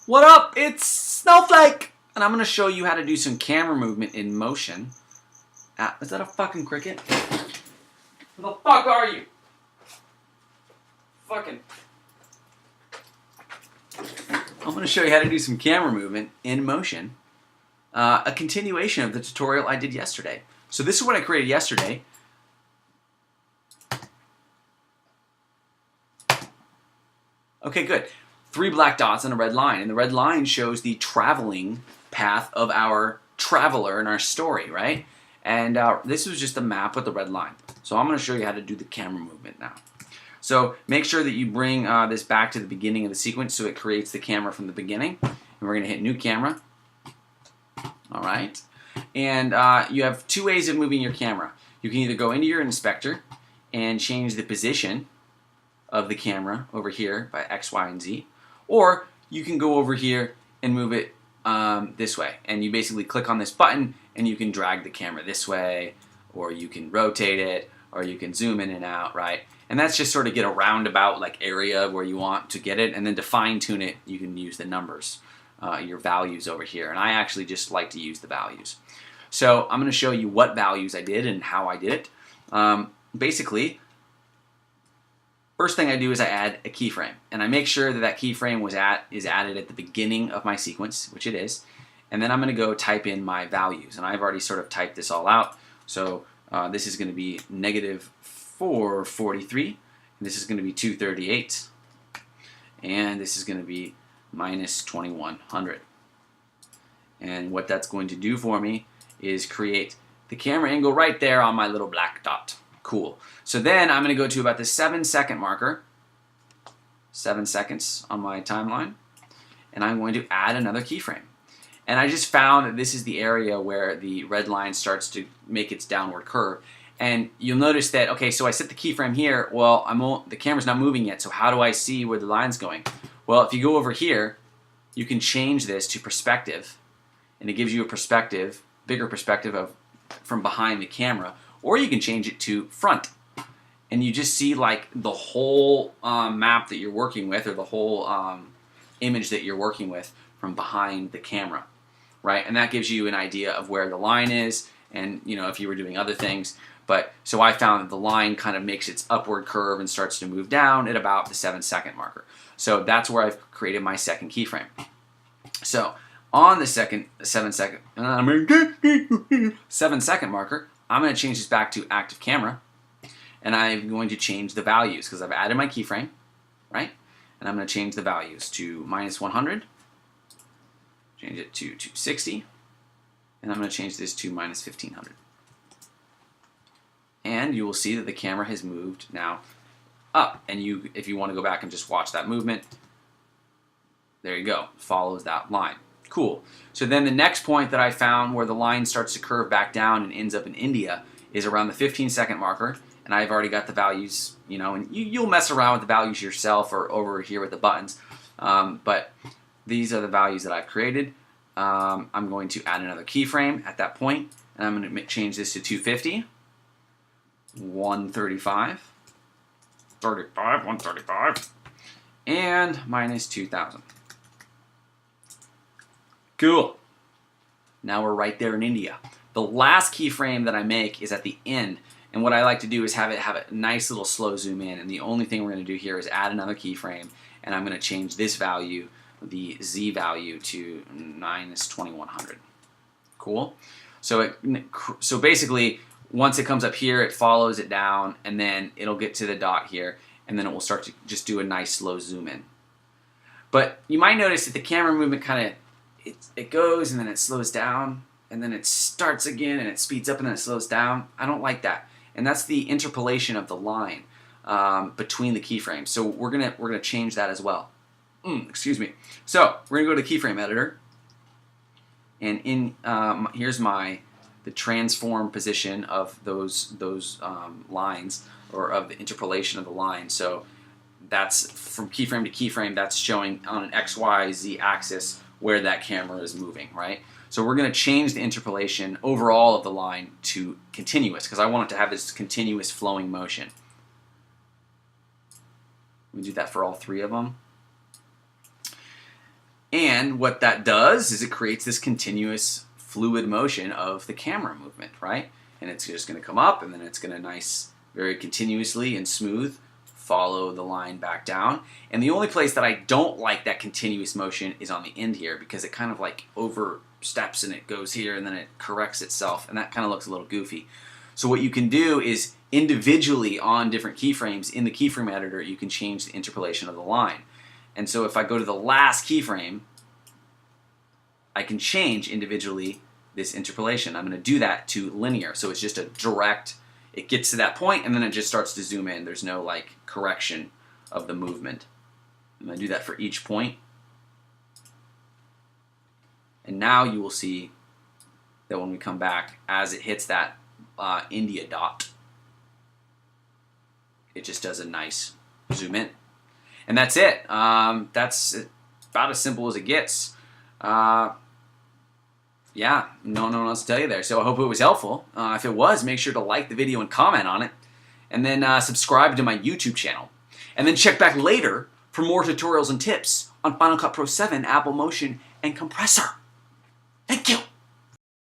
What up? It's Snowflake! And I'm going to show you how to do some camera movement in motion. Is that a fucking cricket? Who the fuck are you? Fucking... I'm going to show you how to do some camera movement in motion. A continuation of the tutorial I did yesterday. So this is what I created yesterday. Okay, good. 3 black dots and a red line. And the red line shows the traveling path of our traveler in our story, right? And this was just a map with the red line. So I'm going to show you how to do the camera movement now. So make sure that you bring this back to the beginning of the sequence so it creates the camera from the beginning. And we're going to hit New Camera. All right. And you have 2 ways of moving your camera. You can either go into your inspector and change the position of the camera over here by X, Y, and Z. Or you can go over here and move it this way. And you basically click on this button and you can drag the camera this way, or you can rotate it, or you can zoom in and out, right? And that's just sort of get a roundabout like area where you want to get it. And then to fine tune it, you can use the numbers, your values over here. And I actually just like to use the values. So I'm going to show you what values I did and how I did it. Basically, first thing I do is I add a keyframe, and I make sure that that keyframe is added at the beginning of my sequence, which it is, and then I'm going to go type in my values, and I've already sort of typed this all out. So this is going to be -443, and this is going to be 238, and this is going to be -2100. And what that's going to do for me is create the camera angle right there on my little black dot. Cool. So then I'm going to go to about the 7-second marker, 7 seconds on my timeline, and I'm going to add another keyframe. And I just found that this is the area where the red line starts to make its downward curve. And you'll notice that, okay, so I set the keyframe here. Well, the camera's not moving yet, so how do I see where the line's going? Well, if you go over here, you can change this to perspective, and it gives you a perspective, bigger perspective of from behind the camera. Or you can change it to front, and you just see like the whole map that you're working with, or the whole image that you're working with from behind the camera, right? And that gives you an idea of where the line is, and you know, if you were doing other things. But so I found that the line kind of makes its upward curve and starts to move down at about the 7-second marker. So that's where I've created my second keyframe. So on the 7-second marker, I'm going to change this back to active camera, and I'm going to change the values because I've added my keyframe, right? And I'm going to change the values to -100, change it to 260, and I'm going to change this to -1500. And you will see that the camera has moved now up. And if you want to go back and just watch that movement, there you go, follows that line. Cool. So then the next point that I found where the line starts to curve back down and ends up in India is around the 15-second marker, and I've already got the values, you know, and you'll mess around with the values yourself or over here with the buttons, but these are the values that I've created. I'm going to add another keyframe at that point, and I'm going to change this to 250, 135, 135, and -2000. Cool. Now we're right there in India. The last keyframe that I make is at the end, and what I like to do is have a nice little slow zoom in, and the only thing we're going to do here is add another keyframe, and I'm going to change this value, the Z value, to -2100. Cool. So basically, once it comes up here, it follows it down, and then it'll get to the dot here, and then it will start to just do a nice slow zoom in. But you might notice that the camera movement kind of it goes and then it slows down and then it starts again and it speeds up and then it slows down. I don't like that, and that's the interpolation of the line between the keyframes. So we're gonna change that as well. Excuse me. So we're gonna go to the keyframe editor, and here's the transform position of those lines, or of the interpolation of the line. So that's from keyframe to keyframe. That's showing on an X, Y, Z axis where that camera is moving, right? So we're going to change the interpolation overall of the line to continuous, because I want it to have this continuous flowing motion. We do that for all 3 of them. And what that does is it creates this continuous fluid motion of the camera movement, right? And it's just going to come up, and then it's going to very continuously and smooth follow the line back down. And the only place that I don't like that continuous motion is on the end here, because it kind of like oversteps and it goes here and then it corrects itself, and that kind of looks a little goofy. So what you can do is individually on different keyframes in the keyframe editor, you can change the interpolation of the line. And so if I go to the last keyframe, I can change individually this interpolation. I'm going to do that to linear, so it's just a direct, it gets to that point and then it just starts to zoom in. There's no like correction of the movement. I'm going to do that for each point. And now you will see that when we come back, as it hits that India dot, it just does a nice zoom in. And that's it. That's about as simple as it gets. Yeah, no one else to tell you there. So I hope it was helpful. If it was, make sure to like the video and comment on it. And then subscribe to my YouTube channel. And then check back later for more tutorials and tips on Final Cut Pro 7, Apple Motion, and Compressor. Thank you.